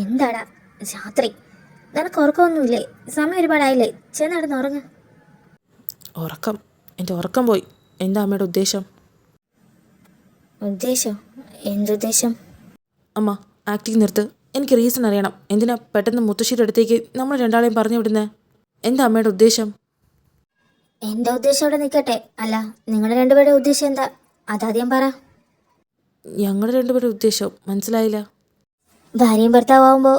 എന്താടാ രാത്രി നിനക്ക് ഉറക്കമൊന്നുമില്ലേ? സമയം ഒരുപാടായില്ലേ? ചെന്നിടന്ന് ഉറങ്ങ്. ഉറക്കം എൻ്റെ ഉറക്കം പോയി. എന്താ അമ്മയുടെ ഉദ്ദേശം? ഉദ്ദേശം? എന്തുദ്ദേശം? അമ്മ, ആക്ടിങ് നിർത്ത്. എനിക്ക് റീസൺ അറിയണം. എന്തിനാ പെട്ടെന്ന് മുത്തശ്ശിയുടെ അടുത്തേക്ക് നമ്മൾ രണ്ടാളെയും പറഞ്ഞു വിടുന്നേ? എന്താ അമ്മയുടെ ഉദ്ദേശം? എൻ്റെ ഉദ്ദേശം അവിടെ നിൽക്കട്ടെ. അല്ല, നിങ്ങളുടെ രണ്ടുപേരുടെ ഉദ്ദേശം എന്താ? അതാദ്യം പറ. ഞങ്ങളുടെ രണ്ടുപേരുടെ ഉദ്ദേശം മനസ്സിലായില്ല. ഭാര്യയും ഭർത്താവുമ്പോൾ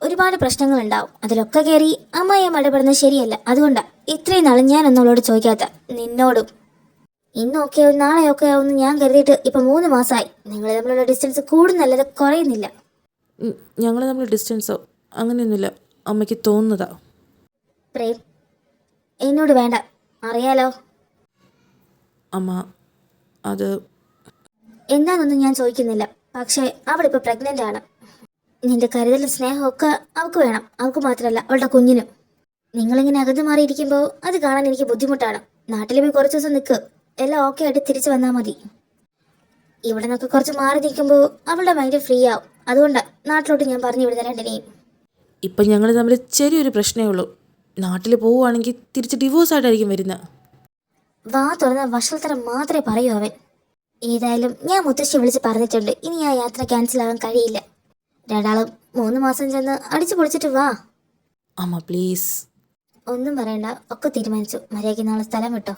ഒരുപാട് പ്രശ്നങ്ങളുണ്ടാവും. അതിലൊക്കെ കയറി അമ്മായിയും ഇടപെടുന്നത് ശരിയല്ല. അതുകൊണ്ടാ ഇത്രയും നാളും ഞാൻ ഒന്നവളോട് ചോദിക്കാത്ത. നിന്നോടും ഇന്ന് ഓക്കെ ആവും നാളെ ഓക്കെ ആവുമെന്ന് ഞാൻ കരുതിയിട്ട് ഇപ്പം 3 മാസമായി. നിങ്ങൾ തമ്മിലുള്ള ഡിസ്റ്റൻസ് കൂടുന്നല്ലാതെ കുറയുന്നില്ല. ഞങ്ങൾ തമ്മിൽ ഡിസ്റ്റൻസോ അങ്ങനെയൊന്നുമില്ല. അമ്മയ്ക്ക് തോന്നുന്നതാ. പ്രേം, എന്നോട് വേണ്ട, അറിയാലോ. അമ്മ, അത് എന്താണെന്നൊന്നും ഞാൻ ചോദിക്കുന്നില്ല. പക്ഷേ അവളിപ്പോൾ പ്രഗ്നൻ്റ് ആണ്. നിന്റെ കരുതലും സ്നേഹമൊക്കെ അവൾക്ക് വേണം. അവൾക്ക് മാത്രമല്ല, അവളുടെ കുഞ്ഞിനും. നിങ്ങളിങ്ങനെ അകന്ന് മാറിയിരിക്കുമ്പോൾ അത് കാണാൻ എനിക്ക് ബുദ്ധിമുട്ടാണ്. നാട്ടിൽ പോയി കുറച്ച് ദിവസം നിൽക്ക്. എല്ലാം ഓക്കെ ആയിട്ട് തിരിച്ചു വന്നാൽ മതി. ഇവിടെ നിന്നൊക്കെ കുറച്ച് മാറി നിൽക്കുമ്പോൾ അവളുടെ മൈൻഡ് ഫ്രീ ആവും. അതുകൊണ്ടാണ് നാട്ടിലോട്ട് ഞാൻ പറഞ്ഞു വിടുന്ന രണ്ടിനെയും. ഇപ്പം ഞങ്ങൾ തമ്മിൽ ചെറിയൊരു പ്രശ്നമേ ഉള്ളൂ. നാട്ടിൽ പോവുകയാണെങ്കിൽ തിരിച്ച് ഡിവോഴ്സായിട്ടായിരിക്കും വരുന്നത്. വാ തുറന്ന വഷളത്തരം മാത്രമേ പറയൂ അവൻ. ഏതായാലും ഞാൻ മുത്തശ്ശി വിളിച്ച് പറഞ്ഞിട്ടുണ്ട്. ഇനി ആ യാത്ര ക്യാൻസൽ ആകാൻ കഴിയില്ല. രണ്ടാളും 3 മാസം ചെന്ന് അടിച്ചു പൊളിച്ചിട്ട് വാ. അമ്മ പ്ലീസ്. ഒന്നും പറയണ്ട, ഒക്കെ തീരുമാനിച്ചു. മര്യാദയ്ക്ക് നാളെ സ്ഥലം വിട്ടോ.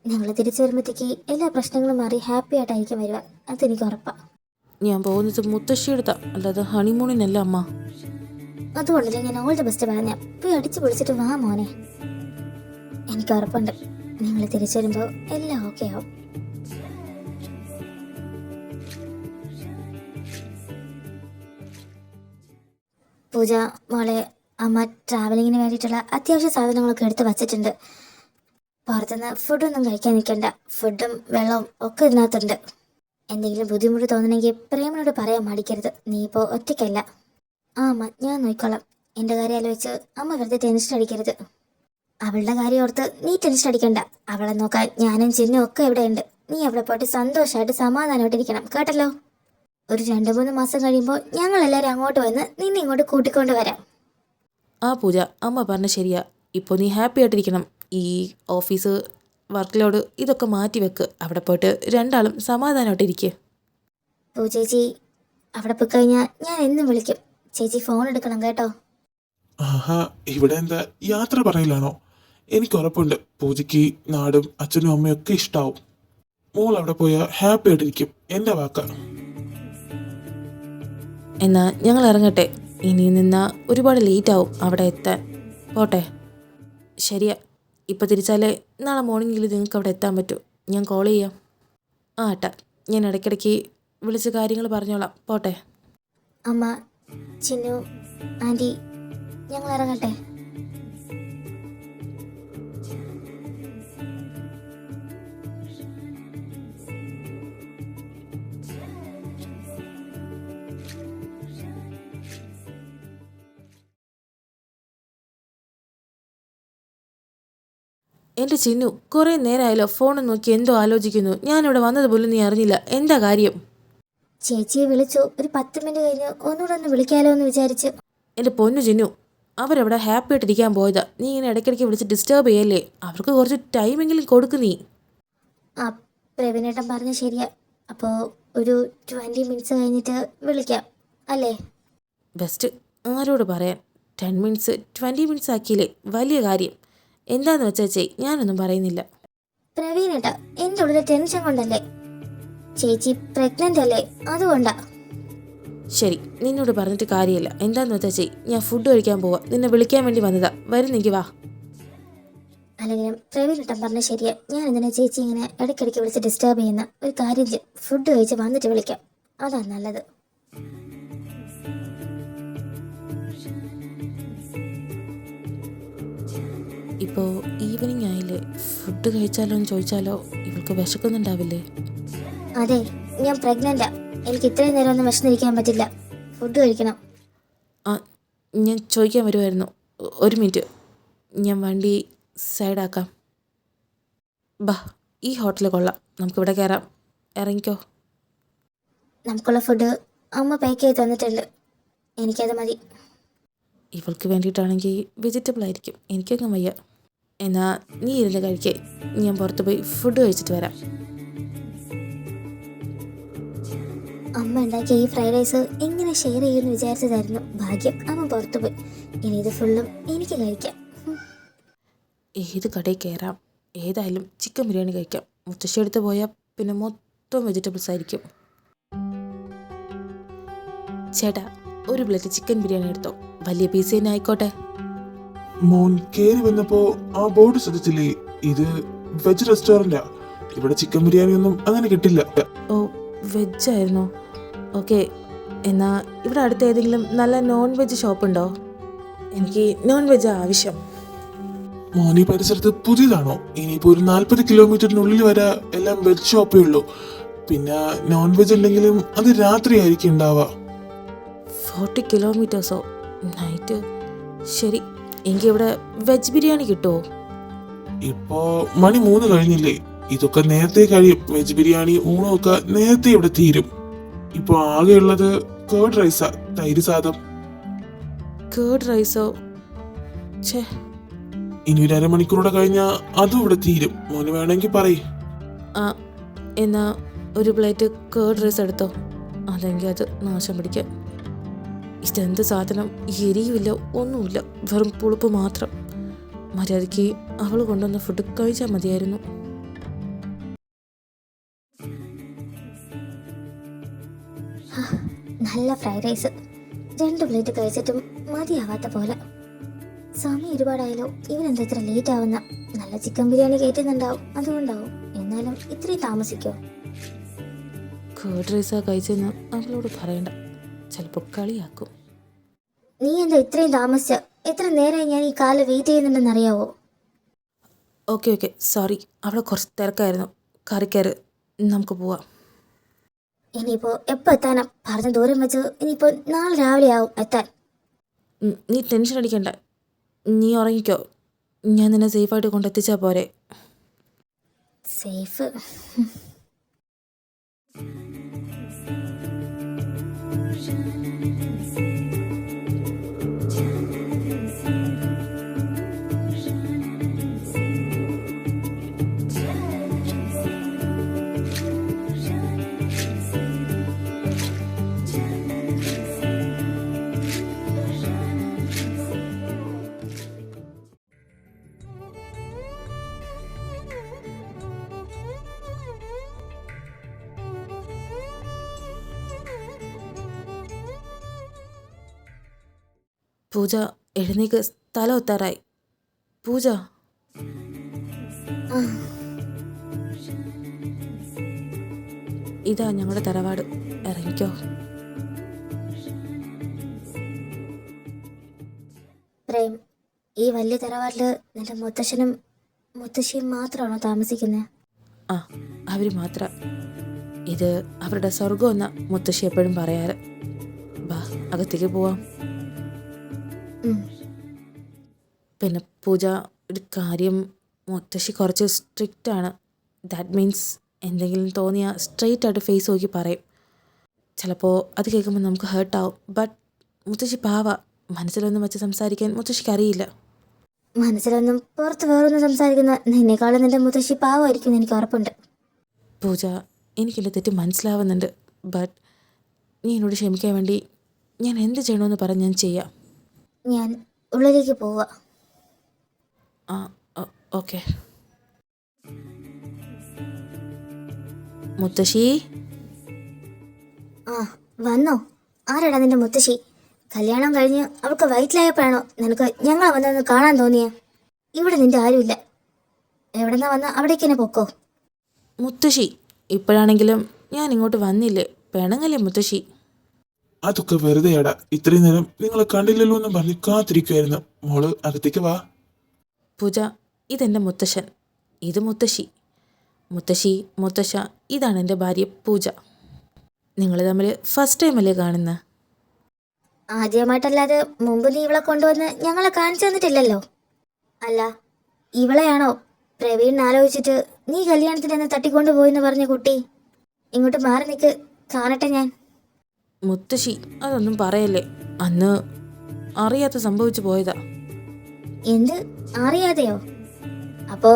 ഞങ്ങൾ തിരിച്ചു വരുമ്പോഴത്തേക്ക് എല്ലാ പ്രശ്നങ്ങളും മാറി ഹാപ്പി ആയിട്ടായിരിക്കും വരിക. അതെനിക്ക് ഉറപ്പാണ്. ഞാൻ പോകുന്നത് മുത്തശ്ശിയെടുത്താ, അല്ലാതെ ഹണിമൂണിനല്ല അമ്മ. അതുകൊണ്ടല്ലേ ഞാൻ ഓൾ ദി ബെസ്റ്റ് പറഞ്ഞ. പോയി അടിച്ചു പൊളിച്ചിട്ട് വാ മോനെ. എനിക്ക് ഉറപ്പുണ്ട് നിങ്ങൾ തിരിച്ചു വരുമ്പോൾ എല്ലാം ഓക്കെ ആവും. പൂജ മോളെ, അമ്മ ട്രാവലിങ്ങിന് വേണ്ടിയിട്ടുള്ള അത്യാവശ്യ സാധനങ്ങളൊക്കെ എടുത്ത് വച്ചിട്ടുണ്ട്. പുറത്തുനിന്ന് ഫുഡൊന്നും കഴിക്കാൻ നിൽക്കണ്ട. ഫുഡും വെള്ളവും ഒക്കെ ഇതിനകത്തുണ്ട്. എന്തെങ്കിലും ബുദ്ധിമുട്ട് തോന്നണമെങ്കിൽ പ്രേമനോട് പറയാൻ മടിക്കരുത്. നീ ഇപ്പോൾ ഒറ്റയ്ക്കല്ല. ആ അമ്മ, ഞാൻ നോക്കിക്കോളാം. എൻ്റെ കാര്യം ആലോചിച്ച് അമ്മ വെറുതെ ടെൻഷൻ അടിക്കരുത്. അവളുടെ കാര്യം ഓർത്ത് നീ ടെൻഷൻ അടിക്കണ്ട. അവളെ നോക്കാൻ ഞാനും ചിന്നും ഒക്കെ ഇവിടെയുണ്ട്. നീ അവിടെ പോയിട്ട് സന്തോഷമായിട്ട് സമാധാനമായിട്ടിരിക്കണം, കേട്ടല്ലോ. ഒരു 2-3 മാസം കഴിയുമ്പോൾ ഞങ്ങൾ എല്ലാവരും അങ്ങോട്ട് വന്ന് നിന്നെ ഇങ്ങോട്ട് കൂട്ടിക്കൊണ്ട് വരാം. ആ പൂജ, അമ്മ പറഞ്ഞ ശരിയാ. ഇപ്പോൾ നീ ഹാപ്പി ആയിട്ടിരിക്കണം. ഈ ഓഫീസ് വർക്ക് ലോഡ് ഇതൊക്കെ മാറ്റി വെക്ക്. അവിടെ പോയിട്ട് രണ്ടാളും സമാധാനമായിട്ടിരിക്കുക. ചേച്ചി അവിടെ പോയി കഴിഞ്ഞാൽ ഞാൻ എന്നും വിളിക്കും. ചേച്ചി ഫോൺ എടുക്കണം കേട്ടോ. ആഹാ, ഇവിടെ എന്താ യാത്ര പറയലാണോ? എനിക്ക് ഉറപ്പുണ്ട് പൂജയ്ക്ക് നാടും അച്ഛനും അമ്മയും ഒക്കെ ഇഷ്ടാവും. മോൾ അവിടെ പോയാൽ ഹാപ്പി ആയിട്ടിരിക്കും, എന്റെ വാക്കാണ്. എന്നാൽ ഞങ്ങൾ ഇറങ്ങട്ടെ. ഇനി നിന്നാൽ ഒരുപാട് ലേറ്റ് ആവും അവിടെ എത്താൻ. പോട്ടെ. ശരിയാ, ഇപ്പോൾ തിരിച്ചാലേ നാളെ മോർണിംഗിൽ നിങ്ങൾക്ക് അവിടെ എത്താൻ പറ്റൂ. ഞാൻ കോൾ ചെയ്യാം. ആ ഏട്ടാ, ഞാൻ ഇടയ്ക്കിടയ്ക്ക് വിളിച്ച് കാര്യങ്ങൾ പറഞ്ഞോളാം. പോട്ടെ. അമ്മ, ചിന്നു, ആൻറ്റി, ഞങ്ങൾ ഇറങ്ങട്ടെ. എൻ്റെ ചിന്നു, കുറേ നേരമായല്ലോ ഫോൺ നോക്കി എന്തോ ആലോചിക്കുന്നു. ഞാനിവിടെ വന്നത് പോലും നീ അറിഞ്ഞില്ല. എന്താ കാര്യം? ചേച്ചിയെ വിളിച്ചു. ഒരു 10 മിനിറ്റ് കഴിഞ്ഞ് ഒന്നുകൂടെ ഒന്ന് വിളിക്കാലോ എന്ന് വിചാരിച്ചു. എൻ്റെ പൊന്നു ചിന്നു, അവരവിടെ ഹാപ്പി ആയിട്ടിരിക്കാൻ പോയതാ. നീ ഇങ്ങനെ ഇടയ്ക്കിടയ്ക്ക് വിളിച്ച് ഡിസ്റ്റർബ് ചെയ്യല്ലേ. അവർക്ക് കുറച്ച് ടൈമെങ്കിലും കൊടുക്ക് നീ. ആ, പ്രവീണേട്ടൻ പറഞ്ഞ ശരിയാ. അപ്പോൾ ഒരു 20 മിനിറ്റ്സ് കഴിഞ്ഞിട്ട് വിളിക്കാം അല്ലേ? ബെസ്റ്റ്. ആരോട് പറയാൻ? 10 മിനിറ്റ്സ് 20 മിനിറ്റ്സ് ആക്കിയില്ലേ, വലിയ കാര്യം. എന്താന്ന് വെച്ചാ ഞാനൊന്നും പറയുന്നില്ല. പ്രവീണേട്ടാ, എൻ്റെ ഉള്ളിലെ ടെൻഷൻ കൊണ്ടല്ലേ. ചേച്ചി പ്രഗ്നന്റ് അല്ലേ, അതുകൊണ്ടാ. ശരി, നിന്നോട് പറഞ്ഞിട്ട് കാര്യമില്ല. എന്താന്ന് വെച്ചാ ഞാൻ ഫുഡ് കഴിക്കാൻ പോവാ. നിന്നെ വിളിക്കാൻ വേണ്ടി വന്നതാ. വരുന്നെങ്കിൽ വാ. അല്ലെങ്കിലും പ്രവീണേട്ടൻ പറഞ്ഞ ശരിയാ. ഞാൻ എന്തിനാ ചേച്ചി ഇങ്ങനെ ഇടയ്ക്കിടയ്ക്ക് വിളിച്ച് ഡിസ്റ്റർബ് ചെയ്യുന്ന? ഒരു കാര്യം ചെയ്യ്, ഫുഡ് കഴിച്ച് വന്നിട്ട് വിളിക്കാം. അതാണ് നല്ലത്. ഇപ്പോൾ ഈവനിങ് ആയില്ലേ, ഫുഡ് കഴിച്ചാലോ എന്ന് ചോദിച്ചാലോ? ഇവൾക്ക് വിശക്കുന്നുണ്ടാവില്ലേ? അതെ, ഞാൻ പ്രഗ്നന്റാ. എനിക്ക് ഇത്രയും നേരം ഒന്നും വിശന്നിരിക്കാൻ പറ്റില്ല. ഫുഡ് കഴിക്കണം. ആ, ഞാൻ ചോദിക്കാൻ വരുമായിരുന്നു. ഒരു മിനിറ്റ്, ഞാൻ വണ്ടി സൈഡാക്കാം. ബാ, ഈ ഹോട്ടൽ കൊള്ളാം. നമുക്കിവിടെ കയറാം. ഇറങ്ങിക്കോ. നമുക്കുള്ള ഫുഡ് അമ്മ പാക്ക് ചെയ്ത് തന്നിട്ടുണ്ട്. എനിക്കത് മതി. ഇവൾക്ക് വേണ്ടിയിട്ടാണെങ്കിൽ വെജിറ്റബിൾ ആയിരിക്കും, എനിക്കങ്ങ് വയ്യ. എന്നാ നീ ഇരുന്ന് കഴിക്കേ, ഞാൻ പുറത്ത് പോയി ഫുഡ് കഴിച്ചിട്ട് വരാം. അമ്മ ഉണ്ടാക്കിയ ഈ ഫ്രൈഡ് റൈസ് എങ്ങനെ ഷെയർ ചെയ്യുമെന്ന് വിചാരിച്ചതായിരുന്നു. ഭാഗ്യം അമ്മ പുറത്തു പോയി. ഇനി ഇത് ഫുള്ളും എനിക്ക് കഴിക്കാം. ഏത് കടയിൽ കയറാം? ഏതായാലും ചിക്കൻ ബിരിയാണി കഴിക്കാം. മുത്തശ്ശി എടുത്ത് പോയാൽ പിന്നെ മൊത്തം വെജിറ്റബിൾസ് ആയിരിക്കും. ചേട്ടാ, ഒരു പ്ലേറ്റ് ചിക്കൻ ബിരിയാണി എടുത്തോ, വലിയ പീസ് തന്നെ ആയിക്കോട്ടെ. മോൻ കേറി വന്നപ്പോ ആ ബോർഡ് ശ്രദ്ധിച്ചില്ലേ? ഇത് വെജ് റെസ്റ്റോറന്റാ. ഇവിടെ ചിക്കൻ ബിരിയാണി ഒന്നും അങ്ങനെ കിട്ടില്ല. ഓ, വെജായിരുന്നോ? ഓക്കെ, എന്നാ ഇവിടെ അടുത്ത് ഏതെങ്കിലും നല്ല നോൺ വെജ് ഷോപ്പുണ്ടോ? എനിക്ക് നോൺ വെജ് ആവശ്യം. മോൻ ഈ പരിസരത്ത് പുതിയതാണോ? ഇനിയിപ്പോ ഒരു 40 കിലോമീറ്ററിനുള്ളിൽ വരെ എല്ലാം വെജ് ഷോപ്പേ ഉള്ളൂ. പിന്നെ നോൺ വെജ് ഉണ്ടെങ്കിലും അത് രാത്രി ആയിരിക്കും ഉണ്ടാവുക. 40 കിലോമീറ്റേഴ്സോ? നൈറ്റ്? ശരി, എനിക്ക് ഇവിടെ വെജ് ബിരിയാണി കിട്ടുമോ? ഇപ്പോ മണി 3 കഴിഞ്ഞില്ലേ? ഇതൊക്കെ നേരത്തെ കഴിയും. വെജ് ബിരിയാണി ഊണൊക്കെ നേരത്തെ ഇവിടെ തീരും. ഇപ്പൊ ആകെയുള്ളത് കേർഡ് റൈസാ, തൈര് സാദം. കേർഡ് റൈസോ? ഛേ, ഇനി ഒരു അരമണിക്കൂറൂടെ കഴിഞ്ഞാ അതും ഇവിടെ തീരും. മോന് വേണമെങ്കിൽ പറയ്. ആ, എന്നാ ഒരു പ്ലേറ്റ് കേർഡ് റൈസ് എടുത്തോ. അല്ലെങ്കിൽ അത് നാശം പിടിക്കാൻ. ഇതെന്ത് സാധനം? എരിയുമില്ല, ഒന്നുമില്ല, വെറും പുളിപ്പ് മാത്രം. മര്യാദയ്ക്ക് അവൾ കൊണ്ടുവന്ന ഫുഡ് കഴിച്ചാൽ മതിയായിരുന്നു. നല്ല ഫ്രൈഡ് റൈസ് 2 പ്ലേറ്റ് കഴിച്ചിട്ടും മതിയാവാത്ത പോലെ. സമയം ഒരുപാടായാലോ, ഇവനെന്താ ഇത്ര ലേറ്റ് ആവുന്ന? നല്ല ചിക്കൻ ബിരിയാണി കയറ്റുന്നുണ്ടാവും, അതുകൊണ്ടാവും. എന്നാലും ഇത്രയും താമസിക്കോ? കേർഡ് റൈസാ കഴിച്ചെന്ന് അവളോട് പറയണ്ട, ചിലപ്പോൾ കളിയാക്കും. നീ എന്താ ഇത്രയും താമസിച്ച? എത്ര നേരമായി ഞാൻ ഈ കാല് വെയിറ്റ് ചെയ്യുന്നുണ്ടെന്ന് അറിയാവോ? ഓക്കെ ഓക്കെ, സോറി, അവിടെ കുറച്ച് തിരക്കായിരുന്നു. കറിക്കയറ്, നമുക്ക് പോവാം. ഇനിയിപ്പോ എപ്പോ എത്താനാ? പറഞ്ഞ ദൂരം വെച്ച് ഇനിയിപ്പോ നാളെ രാവിലെ ആവും എത്താൻ. നീ ടെൻഷൻ അടിക്കണ്ട, നീ ഉറങ്ങിക്കോ. ഞാൻ നിന്നെ സേഫായിട്ട് കൊണ്ടെത്തിച്ചാൽ പോരെ. സേഫ്? പൂജ, എഴുന്നേക്ക്, സ്ഥലം എത്താറായി. പൂജ, ഇതാ ഞങ്ങളുടെ തറവാട്, ഇറങ്ങിക്കോ. പ്രേം, ഈ വലിയ തറവാട്ടില് നിന്റെ മുത്തശ്ശനും മുത്തശ്ശിയും മാത്രമാണോ താമസിക്കുന്നത്? ആ, അവർ മാത്രം. ഇത് അവരുടെ സ്വർഗം എന്നാ മുത്തശ്ശി എപ്പോഴും പറയാറ്. ബാ, അകത്തേക്ക് പോവാം. പിന്നെ പൂജ, ഒരു കാര്യം, മുത്തശ്ശി കുറച്ച് സ്ട്രിക്റ്റ് ആണ്. ദാറ്റ് മീൻസ് എന്തെങ്കിലും തോന്നിയാൽ സ്ട്രെയിറ്റ് ആയിട്ട് ഫേസ് നോക്കി പറയും. ചിലപ്പോൾ അത് കേൾക്കുമ്പോൾ നമുക്ക് ഹേർട്ടാവും. ബട്ട് മുത്തശ്ശി പാവ, മനസ്സിലൊന്നും വെച്ച് സംസാരിക്കാൻ മുത്തശ്ശിക്ക് അറിയില്ല. മനസ്സിലൊന്നും പുറത്ത് വേറൊന്നും സംസാരിക്കുന്ന നിന്നെക്കാളും നിന്റെ മുത്തശ്ശി പാവമായിരിക്കും, എനിക്ക് ഉറപ്പുണ്ട്. പൂജ, എനിക്കെൻ്റെ തെറ്റ് മനസ്സിലാവുന്നുണ്ട്. ബട്ട് നീ എന്നോട് ക്ഷമിക്കാൻ വേണ്ടി ഞാൻ എന്ത് ചെയ്യണമെന്ന് പറഞ്ഞ് ഞാൻ ചെയ്യാം. ഞാൻ ഉള്ളിലേക്ക് പോവാ. ആ, ഓക്കെ. മുത്തശ്ശി. ആ, വന്നോ? ആരാടാ നിന്റെ മുത്തശ്ശി? കല്യാണം കഴിഞ്ഞ് അവൾക്ക് വയറ്റിലായപ്പോഴാണോ നിനക്ക് ഞങ്ങളെ വന്നതെന്ന് കാണാൻ തോന്നിയ? ഇവിടെ നിന്റെ ആരുമില്ല. എവിടെന്നാ വന്ന അവിടേക്ക് തന്നെ പൊക്കോ. മുത്തശ്ശി, ഇപ്പോഴാണെങ്കിലും ഞാൻ ഇങ്ങോട്ട് വന്നില്ലേ, പിണങ്ങല്ലേ മുത്തശ്ശി? അതൊക്കെ വെറുതെയാടാ. ഇത്രയും നേരം നിങ്ങളെ കണ്ടില്ലല്ലോ എന്ന് പറഞ്ഞ് കാത്തിരിക്കുമായിരുന്നു. മോള് അകത്തേക്ക് വാ. പൂജ, ഇതെൻ്റെ മുത്തശ്ശൻ, ഇത് മുത്തശ്ശി. മുത്തശ്ശി, മുത്തശ്ശ, ഇതാണ് എൻ്റെ ഭാര്യ പൂജ. നിങ്ങൾ തമ്മിൽ ഫസ്റ്റ് ടൈം അല്ലേ കാണുന്നത്? ആദ്യമായിട്ടല്ലാതെ മുമ്പ് നീ ഇവളെ കൊണ്ടുവന്ന് ഞങ്ങളെ കാണിച്ചു തന്നിട്ടില്ലല്ലോ. അല്ല, ഇവളെയാണോ പ്രവീൺ ആലോചിച്ചിട്ട് നീ കല്യാണത്തിന് എന്നെ തട്ടിക്കൊണ്ടു പോയെന്ന് പറഞ്ഞ കുട്ടി? ഇങ്ങോട്ട് മാറി നിൽക്ക്, കാണട്ടെ ഞാൻ. മുത്തശ്ശി അതൊന്നും പറയല്ലേ. അന്ന് അറിയാത്ത സംഭവിച്ചു പോയതാ. എന്ത് അറിയാതെയോ? അപ്പോ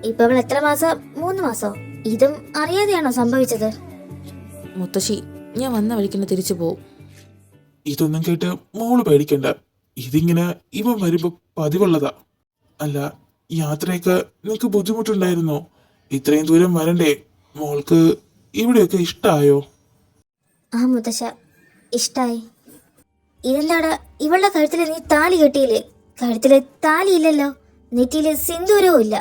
ഇപ്പൊ അവൾ എത്ര മാസം? 3 മാസോ? ഇതും അറിയാതെയാണോ സംഭവിച്ചത്? മുത്തശ്ശി, ഞാൻ വന്ന വഴിക്കന്നെ തിരിച്ചു പോവും. ഇതൊന്നും കേട്ട് മോള് പേടിക്കണ്ട. ഇതിങ്ങനെ ഇവൻ വരുമ്പോ പതിവുള്ളതാ. അല്ല, യാത്രയൊക്കെ നിനക്ക് ബുദ്ധിമുട്ടുണ്ടായിരുന്നോ? ഇത്രയും ദൂരം വരണ്ടേ? മോൾക്ക് ഇവിടെയൊക്കെ ഇഷ്ടായോ? ആ മുത്തശ്ശ, ഇഷ്ടായി. ഇതെന്താടാ ഇവളുടെ കഴുത്തില് നീ താലി കെട്ടിയില്ലേ? കഴുത്തില് താലി ഇല്ലല്ലോ, നെറ്റിയില് സിന്ദൂരവും ഇല്ല.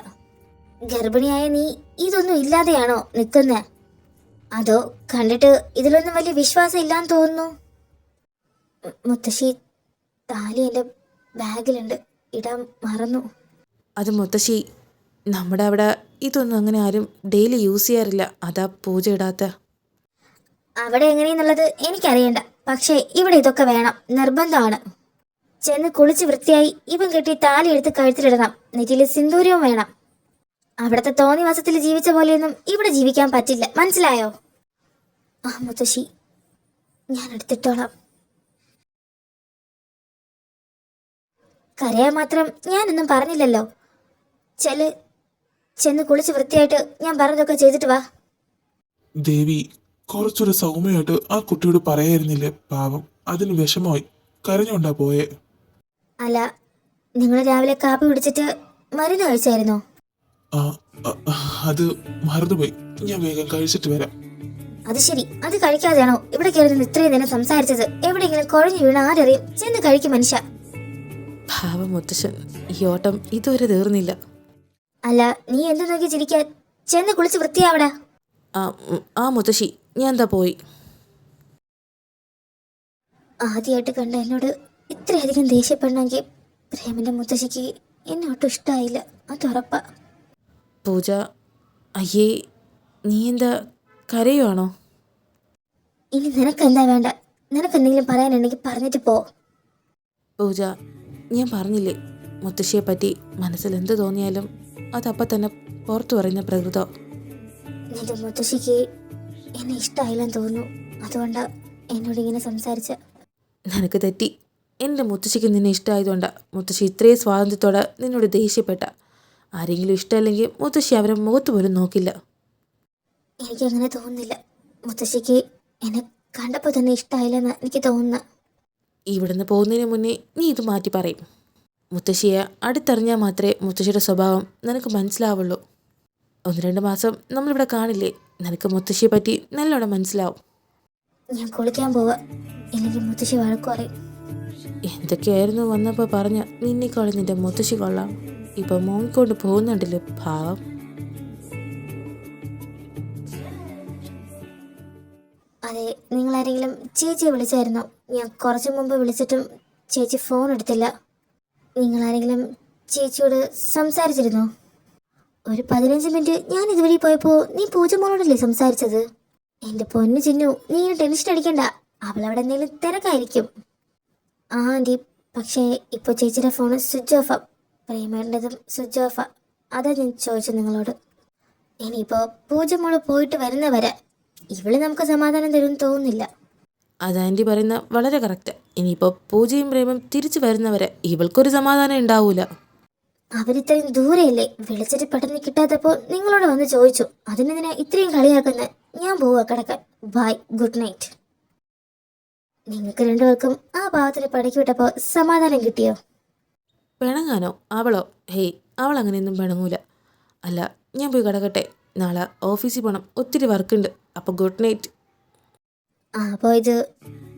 ഗർഭിണിയായ നീ ഇതൊന്നും ഇല്ലാതെയാണോ നിൽക്കുന്നേ? അതോ കണ്ടിട്ട് ഇതിലൊന്നും വലിയ വിശ്വാസം ഇല്ലാന്ന് തോന്നുന്നു. മുത്തശ്ശി, താലി എൻ്റെ ബാഗിലുണ്ട്, ഇടാൻ മറന്നു. അത് മുത്തശ്ശി, നമ്മുടെ അവിടെ ഇതൊന്നും അങ്ങനെ ആരും ഡെയിലി യൂസ് ചെയ്യാറില്ല. അതാ പൂജ ഇടാത്ത. അവിടെ എങ്ങനെയെന്നുള്ളത് എനിക്കറിയണ്ട, പക്ഷേ ഇവിടെ ഇതൊക്കെ വേണം, നിർബന്ധമാണ്. ചെന്ന് കുളിച്ച് വൃത്തിയായി ഇവൻ കെട്ടി താലി എടുത്ത് കഴുത്തിലിടണം, നെറ്റിയിൽ സിന്ദൂരവും വേണം. അവിടുത്തെ തോന്നിവാസത്തിൽ ജീവിച്ച പോലെയൊന്നും ഇവിടെ ജീവിക്കാൻ പറ്റില്ല, മനസ്സിലായോ? ആ മുത്തശ്ശി, ഞാൻ എടുത്തിട്ടോളാം. കരയാൻ മാത്രം ഞാനൊന്നും പറഞ്ഞില്ലല്ലോ. ചെന്ന് കുളിച്ച് വൃത്തിയായിട്ട് ഞാൻ പറഞ്ഞതൊക്കെ ചെയ്തിട്ട് വാ. ദേവി, കുറച്ചൊരു സൗമ്യമായിട്ട് ആ കുട്ടിയോട് പറയായിരുന്നില്ലേ? പാവം, അതിന് വിഷമമായി കരഞ്ഞോണ്ടാ പോയെ. അല്ല, നിങ്ങൾ രാവിലെ കാപ്പി കുടിച്ചിട്ട് മരുന്ന് കഴിച്ചായിരുന്നോ? ആ അത് മറന്നുപോയി. ഞാൻ വേഗം കഴിച്ചിട്ട് വരാം. അത് ശരി, അത് കഴിക്കാതെയാണോ ഇവിടെ കയറി നിന്ന് ഇത്രയും നേരം സംസാരിച്ചത്? എവിടെയെങ്കിലും കുഴഞ്ഞു വീണ ആരറിയും? ചെന്ന് കഴിക്കും മനുഷ്യ. പാവം മുത്തശ്ശൻ, ഈ ഓട്ടം ഇതുവരെ തീർന്നില്ല. അല്ല, നീ എന്ത് നോക്കി ചിരിക്കാൻ? ചെന്ന് കുളിച്ച് വൃത്തിയാവടാ. ആ മുത്തശ്ശി, ഞാൻ എന്താ പോയി. ആദ്യമായിട്ട് കണ്ട എന്നോട് ഇത്രയധികം ദേഷ്യപ്പെടണമെങ്കിൽ പ്രേമന്റെ മുത്തശ്ശിക്ക് എന്നെ ഒട്ടും ഇഷ്ടമായില്ല, അത് ഉറപ്പാ. പൂജ, അയ്യേ, നീ എന്താ കരയുവാണോ? ഇനി നിനക്കെന്താ വേണ്ട? നിനക്കെന്തെങ്കിലും പറയാനുണ്ടെങ്കിൽ പറഞ്ഞിട്ട് പോ. പൂജ, ഞാൻ പറഞ്ഞില്ലേ, മുത്തശ്ശിയെ പറ്റി മനസ്സിൽ എന്ത് തോന്നിയാലും അതപ്പം തന്നെ പുറത്തു പറയുന്ന പ്രകൃതം. നിന്റെ മുത്തശ്ശിക്ക് എന്നെ ഇഷ്ടമായില്ലെന്ന് തോന്നുന്നു, അതുകൊണ്ടാ എന്നോട് ഇങ്ങനെ സംസാരിച്ച. നിനക്ക് തെറ്റി. എൻ്റെ മുത്തശ്ശിക്ക് നിന്നെ ഇഷ്ടമായതുകൊണ്ടാ മുത്തശ്ശി ഇത്രയും സ്വാതന്ത്ര്യത്തോടെ നിന്നോട് ദേഷ്യപ്പെട്ട. ആരെങ്കിലും ഇഷ്ടമല്ലെങ്കിൽ മുത്തശ്ശി അവരെ മുഖത്ത് പോലും നോക്കില്ല. എനിക്കങ്ങനെ തോന്നുന്നില്ല. മുത്തശ്ശിക്ക് എന്നെ കണ്ടപ്പോൾ തന്നെ ഇഷ്ടമായില്ലെന്ന് എനിക്ക് തോന്നുന്നു. ഇവിടുന്ന് പോകുന്നതിന് മുന്നേ നീ ഇത് മാറ്റി പറയും. മുത്തശ്ശിയെ അടുത്തറിഞ്ഞാൽ മാത്രമേ മുത്തശ്ശിയുടെ സ്വഭാവം നിനക്ക് മനസ്സിലാവുള്ളൂ. 1-2 മാസം നമ്മളിവിടെ കാണില്ലേ, നിനക്ക് മുത്തശ്ശിയെ പറ്റി നല്ലോണം മനസ്സിലാവും. ഞാൻ കുളിക്കാൻ പോവാ, ഇല്ലെങ്കിൽ മുത്തശ്ശി വഴക്ക് പറയും. എന്തൊക്കെയായിരുന്നു വന്നപ്പോൾ പറഞ്ഞ നിന്നെക്കാളും നിന്റെ മുത്തശ്ശി കൊള്ളാം. ഇപ്പം മോങ്ങിക്കൊണ്ട് പോകുന്നുണ്ടല്ലോ, പാവം. അതെ, നിങ്ങളാരെങ്കിലും ചേച്ചിയെ വിളിച്ചായിരുന്നോ? ഞാൻ കുറച്ച് മുമ്പ് വിളിച്ചിട്ടും ചേച്ചി ഫോൺ എടുത്തില്ല. നിങ്ങളാരെങ്കിലും ചേച്ചിയോട് സംസാരിച്ചിരുന്നോ? ഒരു 15 മിനിറ്റ് ഞാൻ ഇതുവഴി പോയപ്പോൾ നീ പൂജമോളോടല്ലേ സംസാരിച്ചത്? എൻ്റെ പൊന്നു ചിന്നു, നീ ടെൻഷൻ അടിക്കണ്ട, അവളവിടെ എന്തെങ്കിലും തിരക്കായിരിക്കും. ആ ആൻറ്റി, പക്ഷേ ഇപ്പോൾ ചേച്ചിയുടെ ഫോൺ സ്വിച്ച് ഓഫാ, പ്രേമേട്ടൻ്റെതും സ്വിച്ച് ഓഫാ. അതാ ഞാൻ ചോദിച്ചത് നിങ്ങളോട്. ഇനിയിപ്പോൾ പൂജമോള് പോയിട്ട് വരുന്നവരെ ഇവള് നമുക്ക് സമാധാനം തരുമെന്ന് തോന്നുന്നില്ല. അത് ആൻറ്റി പറയുന്ന വളരെ കറക്റ്റ്. ഇനിയിപ്പോൾ പൂജയും പ്രേമം തിരിച്ചു വരുന്നവരെ ഇവൾക്കൊരു സമാധാനം ഉണ്ടാവൂല. അവരിത്രയും ദൂരെയല്ലേ, വിളിച്ചിട്ട് പെട്ടെന്ന് കിട്ടാത്തപ്പോൾ നിങ്ങളോട് വന്ന് ചോദിച്ചു. അതിനെന്തിനാ ഇത്രയും കളിയാക്കുന്നത്? ഞാൻ പോവാ കിടക്കാൻ. Bye, good night. നിങ്ങൾക്ക് രണ്ടുപേർക്കും ആ പാവത്തിന് പണിക്ക് വിട്ടപ്പോൾ സമാധാനം കിട്ടിയോ? പിണങ്ങാനോ? അവളോ? ഹേയ്, അവൾ അങ്ങനെയൊന്നും പിണങ്ങൂല. അല്ല, ഞാൻ പോയി കിടക്കട്ടെ, നാളെ ഓഫീസിൽ പോകണം, ഒത്തിരി വർക്കുണ്ട്. അപ്പോൾ ഗുഡ് നൈറ്റ്. അപ്പോൾ ഇത്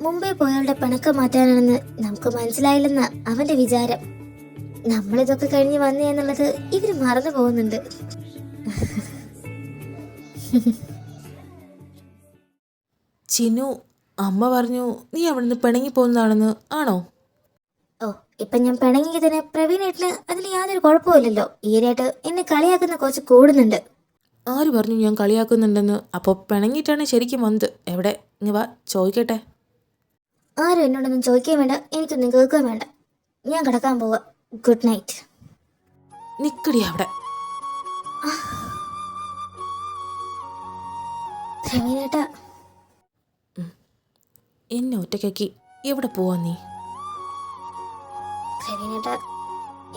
മുമ്പേ പോയവളുടെ പിണക്കം മാറ്റാനാണെന്ന് നമുക്ക് മനസ്സിലായില്ലെന്ന അവന്റെ വിചാരം. നമ്മളിതൊക്കെ കഴിഞ്ഞ് വന്നേ എന്നുള്ളത് ഇവര് മറന്നു പോകുന്നുണ്ട്. ചിന്നു, അമ്മ പറഞ്ഞു നീ അവിടുന്ന് പിണങ്ങി പോകുന്നതാണെന്ന്. ആണോ? ഓ, ഇപ്പൊ ഞാൻ പിണങ്ങിയതിന് പ്രവീണേട്ടന് അതിൽ യാതൊരു കുഴപ്പമില്ലല്ലോ. ഈയിടെയായിട്ട് എന്നെ കളിയാക്കുന്ന കുറച്ച് കൂടുന്നുണ്ട്. ആര് പറഞ്ഞു ഞാൻ കളിയാക്കുന്നുണ്ടെന്ന്? അപ്പോൾ പിണങ്ങിയിട്ടാണ് ശരിക്കും വന്നത്. എവിടെ? ഇങ്ങ് വാ, ചോദിക്കട്ടെ. ആരും എന്നോടൊന്നും ചോദിക്കാൻ വേണ്ട, എനിക്കൊന്നും കേൾക്കുകയും വേണ്ട. ഞാൻ കിടക്കാൻ പോവാ. Good night. നിക്കടി അവിടെ. പ്രവീണേട്ടാ, എന്നെ ഒറ്റയ്ക്കാക്കി എവിടെ പോവാ നീ? പ്രവീണേട്ടാ,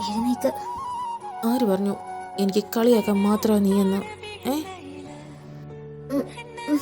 എഴുന്നേക്ക്. ആര് പറഞ്ഞു എനിക്ക് കളിയാക്കാൻ മാത്രമാ നീ എന്ന്? ഏ ഉം, ഉം.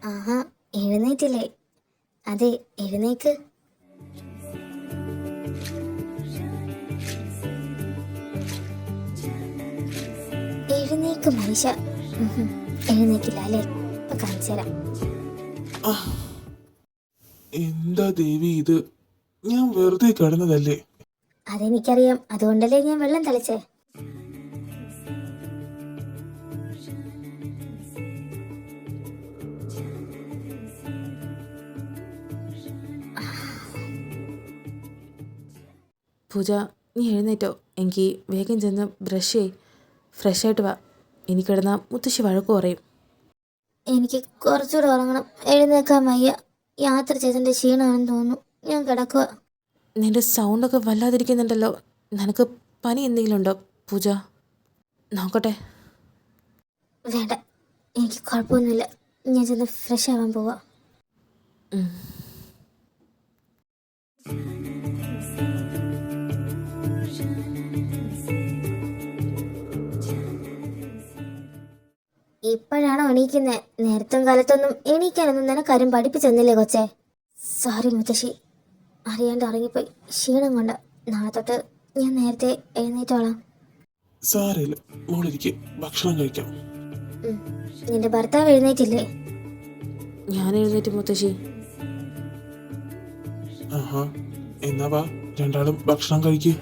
ആഹാ, എഴുന്നേറ്റില്ലേ? അതെ, എഴുന്നേക്ക്. എഴുന്നേക്ക് മനുഷ്യ. എഴുന്നേക്കില്ല അല്ലേ? ഇപ്പൊ കാണിച്ചു തരാം. ആ, എന്താ ദേവി ഇത്? ഞാൻ വെറുതെ കിടന്നതല്ലേ. അതെനിക്കറിയാം, അതുകൊണ്ടല്ലേ ഞാൻ വെള്ളം തളിച്ചേ. പൂജ, നീ എഴുന്നേറ്റോ? എനിക്ക് വേഗം ചെന്ന് ബ്രഷ് ചെയ്, ഫ്രഷായിട്ട് വാ. ഇനി കിടന്ന മുത്തശ്ശി വഴക്ക് പറയും. എനിക്ക് കുറച്ചുകൂടെ ഉറങ്ങണം. എഴുന്നേക്കാൻ വയ്യ. യാത്ര ചെയ്തതിന്റെ ക്ഷീണമാണെന്ന് തോന്നുന്നു. ഞാൻ കിടക്കുക. നിന്റെ സൗണ്ടൊക്കെ വല്ലാതിരിക്കുന്നുണ്ടല്ലോ. നിനക്ക് പനി എന്തെങ്കിലും ഉണ്ടോ പൂജ? നോക്കട്ടെ. വേണ്ട, എനിക്ക് കുഴപ്പമൊന്നുമില്ല. ഞാൻ ചെന്ന് ഫ്രഷ് ആവാൻ പോവാ. ഉം. ഇപ്പോഴാണോ എണീക്കുന്നത്? നേരത്തും കാലത്തൊന്നും എണീക്കാനൊന്നും നിനക്കാരും പഠിപ്പിച്ചെന്നില്ലേ കൊച്ചേ? സോറി മുത്തശ്ശി, അറിയാണ്ട് ഇറങ്ങിപ്പോയി. ക്ഷീണം കൊണ്ട്. നാളെ തൊട്ട് ഞാൻ നേരത്തെ എഴുന്നേറ്റോളാം. സാരമില്ല, മോളിരിക്കെ ഭക്ഷണം കഴിക്കാം. നിന്റെ ഭർത്താവ് എഴുന്നേറ്റില്ലേ? ഞാൻ എഴുന്നേറ്റ് മുത്തശ്ശി. ആഹാ, എന്നാ വാ, രണ്ടാളും ഭക്ഷണം കഴിക്കേ.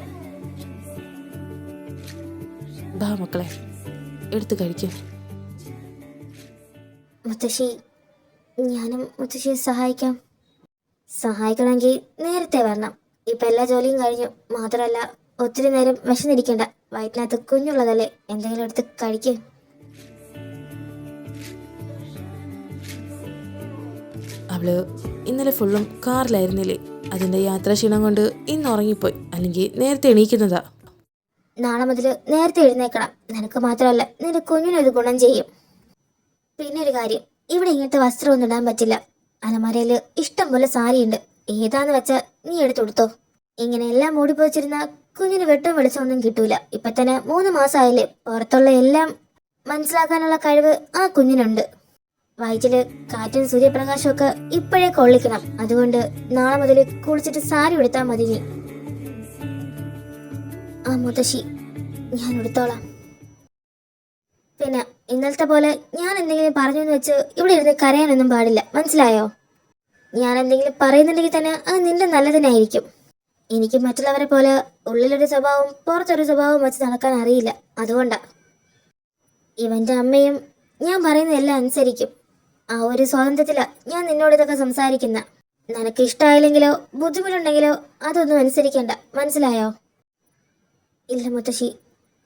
ബാ മക്കളെ, എടുത്ത് കഴിക്കും. മുത്തശ്ശി, ഞാനും മുത്തശ്ശിയെ സഹായിക്കാം. സഹായിക്കണമെങ്കിൽ നേരത്തെ വരണം. ഇപ്പൊ എല്ലാ ജോലിയും കഴിഞ്ഞു. മാത്രമല്ല, ഒത്തിരി നേരം വിശന്നിരിക്കണ്ട. വയറ്റിനകത്ത് കുഞ്ഞുള്ളതല്ലേ, എന്തെങ്കിലും എടുത്ത് കഴിക്കും. അവള് ഇന്നലെ ഫുള്ളും കാറിലായിരുന്നില്ലേ? അതിൻ്റെ യാത്രാക്ഷീണം കൊണ്ട് ഇന്ന് ഉറങ്ങിപ്പോയി. അല്ലെങ്കിൽ നേരത്തെ എണീക്കുന്നതാ. നാളെ മുതൽ നേരത്തെ എഴുന്നേക്കണം. നിനക്ക് മാത്രമല്ല, നിന്റെ കുഞ്ഞിനും ഇത് ഗുണം ചെയ്യും. പിന്നെ ഒരു കാര്യം, ഇവിടെ ഇങ്ങനത്തെ വസ്ത്രമൊന്നും ഇടാൻ പറ്റില്ല. അലമാരയില് ഇഷ്ടം പോലെ സാരിയുണ്ട്. ഏതാന്ന് വെച്ചാ നീ എടുത്തുകൊടുത്തോ. ഇങ്ങനെ എല്ലാം മൂടിപ്പോച്ചിരുന്ന കുഞ്ഞിന് വെട്ടം വെളിച്ചമൊന്നും കിട്ടൂല. ഇപ്പൊ തന്നെ 3 മാസമായില്ലേ. പുറത്തുള്ള എല്ലാം മനസ്സിലാക്കാനുള്ള കഴിവ് ആ കുഞ്ഞിനുണ്ട്. വയറ്റില് കാറ്റും സൂര്യപ്രകാശവും ഒക്കെ ഇപ്പോഴേ കൊള്ളിക്കണം. അതുകൊണ്ട് നാളെ മുതൽ കുളിച്ചിട്ട് സാരി ഉടുത്താ മതി നീ. ആ മുത്തശ്ശി, ഞാൻ എടുത്തോളാം. പിന്നെ ഇന്നലത്തെ പോലെ ഞാൻ എന്തെങ്കിലും പറഞ്ഞെന്ന് വെച്ച് ഇവിടെ ഇരുന്ന് കരയാനൊന്നും പാടില്ല, മനസ്സിലായോ? ഞാൻ എന്തെങ്കിലും പറയുന്നുണ്ടെങ്കിൽ തന്നെ അത് നിന്റെ നല്ലതിനായിരിക്കും. എനിക്ക് മറ്റുള്ളവരെ പോലെ ഉള്ളിലൊരു സ്വഭാവം പുറത്തൊരു സ്വഭാവം വെച്ച് നടക്കാൻ അറിയില്ല. അതുകൊണ്ടാ. ഇവന്റെ അമ്മയും ഞാൻ പറയുന്നതെല്ലാം അനുസരിക്കും. ആ ഒരു സ്വാതന്ത്ര്യത്തിലാ ഞാൻ നിന്നോട് ഇതൊക്കെ സംസാരിക്കുന്ന. നിനക്ക് ഇഷ്ടമായില്ലെങ്കിലോ ബുദ്ധിമുട്ടുണ്ടെങ്കിലോ അതൊന്നും അനുസരിക്കണ്ട, മനസ്സിലായോ? ഇല്ല മുത്തശ്ശി,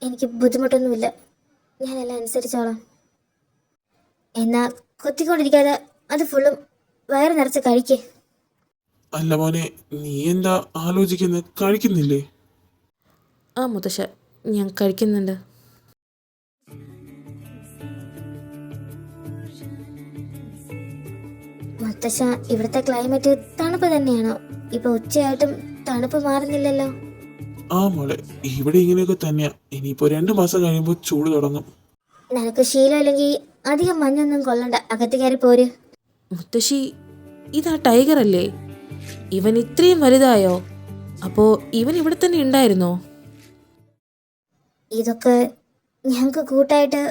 എനിക്ക് ബുദ്ധിമുട്ടൊന്നുമില്ല. ഞാനെല്ലാം അനുസരിച്ചോളാം. എന്നാ കുത്തിക്കൊണ്ടിരിക്കാതെ അത് ഫുള്ളും വയറ് നിറച്ച് കഴിക്കേ. അല്ല മോനെ, നീ എന്താ ആലോചിക്കുന്നത്? കഴിക്കുന്നില്ലേ? ആ മുത്തശ്ശ, ഞാൻ കഴിക്കുന്നുണ്ട്. മുത്തശ്ശ, ഇവിടുത്തെ ക്ലൈമറ്റ് തണുപ്പ് തന്നെയാണോ? ഇപ്പൊ ഉച്ചയായിട്ടും തണുപ്പ് മാറുന്നില്ലല്ലോ. ആ മോളെ, ഇവിടെ ഇങ്ങനെയൊക്കെ തന്നെയാ. ഇനിയിപ്പോ 2 മാസം കഴിയുമ്പോൾ ചൂട് തുടങ്ങും. നിനക്ക് ശീലമില്ലെങ്കിൽ അധികം മഞ്ഞൊന്നും കൊള്ളണ്ട. അകത്ത് കയറി പോര്. മുത്തശ്ശി, ഇതാ ടൈഗർ അല്ലേ? ഇവൻ ഇത്രയും വലുതായോ? അപ്പോ ഇവൻ ഇവിടെ തന്നെ ഉണ്ടായിരുന്നോ? ഇതൊക്കെ ഞങ്ങൾക്ക് കൂട്ടായിട്ട്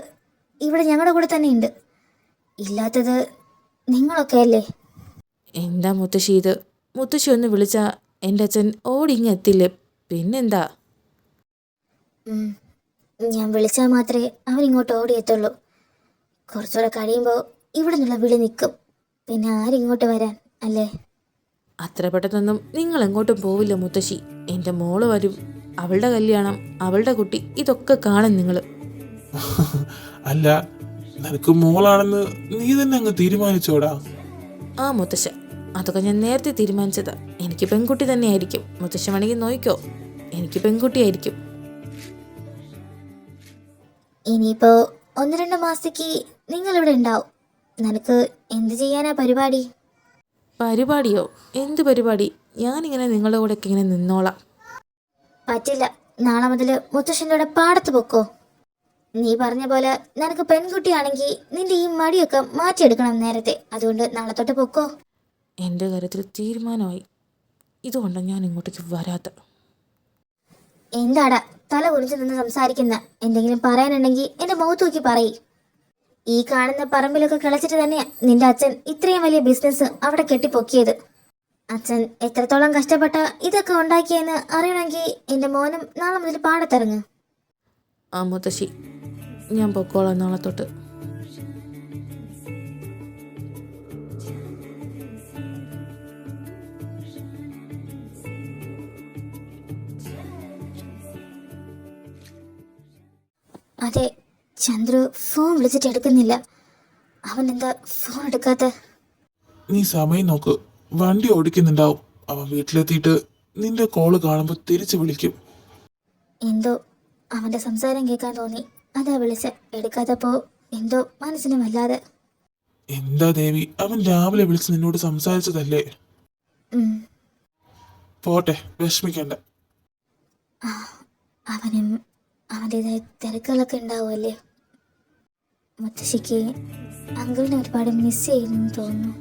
ഇവിടെ ഞങ്ങളുടെ കൂടെ തന്നെ ഉണ്ട്. ഇല്ലാത്തത് നിങ്ങളൊക്കെ അല്ലേ? എന്താ മുത്തശ്ശി ഇത്? മുത്തശ്ശി ഒന്ന് വിളിച്ചാ എൻ്റെ അച്ഛൻ ഓടിങ്ങ് എത്തില്ലേ? പിന്നെന്താ? ഞാൻ വിളിച്ചാൽ മാത്രമേ അവരിങ്ങോട്ട് ഓടിയെത്തുള്ളൂ. കുറച്ചുകൂടെ കഴിയുമ്പോൾ ഇവിടെ നിന്നുള്ള വിളി നിൽക്കും. പിന്നെ ആരിങ്ങോട്ട് വരാൻ അല്ലേ? അത്ര പെട്ടെന്നൊന്നും നിങ്ങൾ എങ്ങോട്ടും പോവില്ല മുത്തശ്ശി. എൻ്റെ മോള് വരും. അവളുടെ കല്യാണം, അവളുടെ കുട്ടി, ഇതൊക്കെ കാണും നിങ്ങൾ. അല്ല, നിനക്ക് മോളാണെന്ന് നീ തന്നെ അങ്ങ് തീരുമാനിച്ചോടാ. ആ മുത്തശ്ശ, അതൊക്കെ ഞാൻ നേരത്തെ തീരുമാനിച്ചതാ. എനിക്ക് പെൺകുട്ടി തന്നെയായിരിക്കും. മുത്തശ്ശ വേണമെങ്കിൽ നോക്കിക്കോ, എനിക്ക് പെൺകുട്ടിയായിരിക്കും. ഇനിയിപ്പോ 1-2 മാസത്തേക്ക് നിങ്ങളിവിടെ ഉണ്ടാവും. നിനക്ക് എന്ത് ചെയ്യാനാ പരിപാടി? പരിപാടിയോ? എന്ത് പരിപാടി? ഞാനിങ്ങനെ നിങ്ങളുടെ കൂടെ ഒക്കെ ഇങ്ങനെ നിന്നോളാം. പറ്റില്ല. നാളെ മുതൽ മുത്തശ്ശൻ്റെ കൂടെ പാടത്ത് പൊക്കോ. നീ പറഞ്ഞ പോലെ നിനക്ക് പെൺകുട്ടിയാണെങ്കിൽ നിന്റെ ഈ മടിയൊക്കെ മാറ്റിയെടുക്കണം നേരത്തെ. അതുകൊണ്ട് നാളെ തൊട്ട് പൊക്കോ. എൻ്റെ കാര്യത്തിൽ തീരുമാനമായി. ഇതുകൊണ്ടാണ് ഞാൻ ഇങ്ങോട്ടേക്ക് വരാത്ത. എന്താടാ തല കുനിച്ച് നിന്ന് സംസാരിക്കുന്ന? എന്തെങ്കിലും പറയാനുണ്ടെങ്കിൽ എന്റെ മുഖത്ത് നോക്കി പറയ്. ഈ കാണുന്ന പറമ്പിലൊക്കെ കിളച്ചിട്ട് തന്നെയാ നിന്റെ അച്ഛൻ ഇത്രയും വലിയ ബിസിനസ് അവിടെ കെട്ടിപ്പൊക്കിയത്. അച്ഛൻ എത്രത്തോളം കഷ്ടപ്പെട്ട ഇതൊക്കെ ഉണ്ടാക്കിയെന്ന് അറിയണമെങ്കിൽ എന്റെ മോനും നാളെ മുതൽ പാടത്തിറങ്ങ്. ആ മുത്തശ്ശി, ഞാൻ പൊക്കോളാം നാളെ തൊട്ട്. അതെ, ചന്ദ്രു ഫോൺ വിളിച്ചിട്ട് എടുക്കുന്നില്ല. അവൻ എന്താ ഫോൺ എടുക്കാത്ത? നീ സമയം നോക്ക്, വണ്ടി ഓടിക്കുന്നുണ്ടാവും. അവൻ വീട്ടിലെത്തിയിട്ട് നിന്റെ കോള് കാണുമ്പോൾ തിരിച്ചു വിളിക്കും. എന്തോ അവന്റെ സംസാരം കേൾക്കാൻ തോന്നി, അതാ വിളിച്ച. എടുക്കാത്തപ്പോ എന്തോ മനസ്സിന് വല്ലാതെ. എന്താ ദേവി, അവൻ രാവിലെ വിളിച്ച് നിന്നോട് സംസാരിച്ചതല്ലേ? ഉം. പോട്ടെ, വിഷമിക്കണ്ട. അവനും അവൻ്റെതായ തിരക്കുകളൊക്കെ ഉണ്ടാവുമല്ലേ. മുത്തശ്ശിക്ക് അങ്കിളിനെ ഒരുപാട് മിസ് ചെയ്യുന്നു തോന്നുന്നു.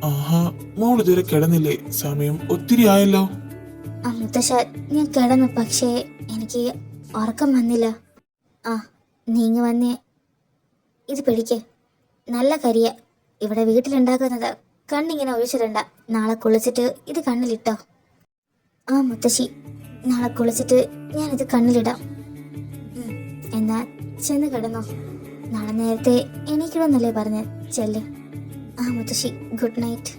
ആഹാ, മോൾ ഇതുവരെ കിടന്നില്ലേ? സമയം ഒത്തിരി ആയല്ലോ. ആ മുത്തശ്ശ, ഞാൻ കിടന്നു, പക്ഷേ എനിക്ക് ഉറക്കം വന്നില്ല. ആ, നീങ്ങി വന്നേ, ഇത് പിടിക്ക്. നല്ല കരിയ, ഇവിടെ വീട്ടിലുണ്ടാക്കുന്നത്. കണ്ണിങ്ങനെ ഒഴിച്ചിടണ്ട. നാളെ കുളിച്ചിട്ട് ഇത് കണ്ണിലിട്ടോ. ആ മുത്തശ്ശി, നാളെ കുളിച്ചിട്ട് ഞാനിത് കണ്ണിലിടാം. എന്നാ ചെന്ന് കിടന്നോ. നാളെ നേരത്തെ എണീക്കണമെന്നല്ലേ പറഞ്ഞ. ചെല്ല്. ആ മുത്തശ്ശി, ഗുഡ് നൈറ്റ്.